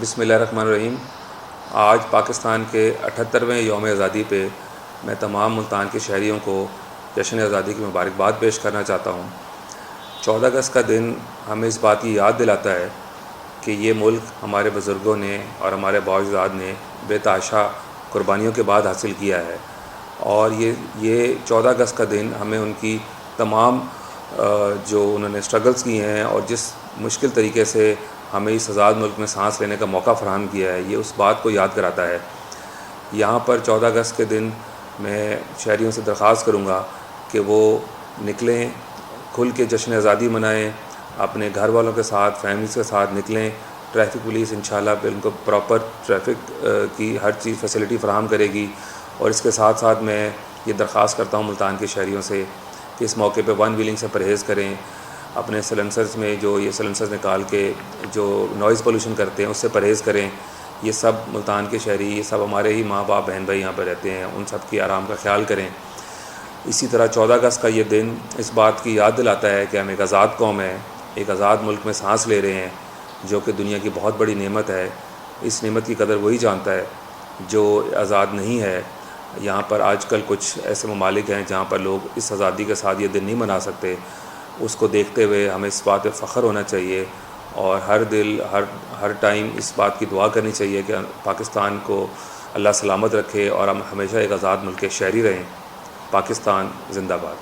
بسم اللہ الرحمن الرحیم۔ آج پاکستان کے 78ویں یوم آزادی پہ میں تمام ملتان کے شہریوں کو جشن آزادی کی مبارکباد پیش کرنا چاہتا ہوں۔ 14 اگست کا دن ہمیں اس بات کی یاد دلاتا ہے کہ یہ ملک ہمارے بزرگوں نے اور ہمارے بااجداد نے بے تحاشا قربانیوں کے بعد حاصل کیا ہے، اور یہ 14 اگست کا دن ہمیں ان کی تمام جو انہوں نے اسٹرگلز کی ہیں اور جس مشکل طریقے سے ہمیں اس آزاد ملک میں سانس لینے کا موقع فراہم کیا ہے، یہ اس بات کو یاد کراتا ہے۔ یہاں پر 14 اگست کے دن میں شہریوں سے درخواست کروں گا کہ وہ نکلیں، کھل کے جشن آزادی منائیں، اپنے گھر والوں کے ساتھ، فیملیز کے ساتھ نکلیں۔ ٹریفک پولیس انشاءاللہ پہ ان کو پراپر ٹریفک کی ہر چیز فیسلٹی فراہم کرے گی، اور اس کے ساتھ ساتھ میں یہ درخواست کرتا ہوں ملتان کے شہریوں سے کہ اس موقع پہ ون ویلنگ سے پرہیز کریں، اپنے سلنسرز میں جو یہ سلنسرز نکال کے جو نوائز پولوشن کرتے ہیں اس سے پرہیز کریں۔ یہ سب ملتان کے شہری، یہ سب ہمارے ہی ماں باپ بہن بھائی یہاں پہ رہتے ہیں، ان سب کی آرام کا خیال کریں۔ اسی طرح 14 اگست کا یہ دن اس بات کی یاد دلاتا ہے کہ ہم ایک آزاد قوم ہے، ایک آزاد ملک میں سانس لے رہے ہیں، جو کہ دنیا کی بہت بڑی نعمت ہے۔ اس نعمت کی قدر وہی جانتا ہے جو آزاد نہیں ہے۔ یہاں پر آج کل کچھ ایسے ممالک ہیں جہاں پر لوگ اس آزادی کے ساتھ یہ دن نہیں منا سکتے۔ اس کو دیکھتے ہوئے ہمیں اس بات پہ فخر ہونا چاہیے، اور ہر ٹائم اس بات کی دعا کرنی چاہیے کہ پاکستان کو اللہ سلامت رکھے اور ہم ہمیشہ ایک آزاد ملک کے شہری رہیں۔ پاکستان زندہ باد۔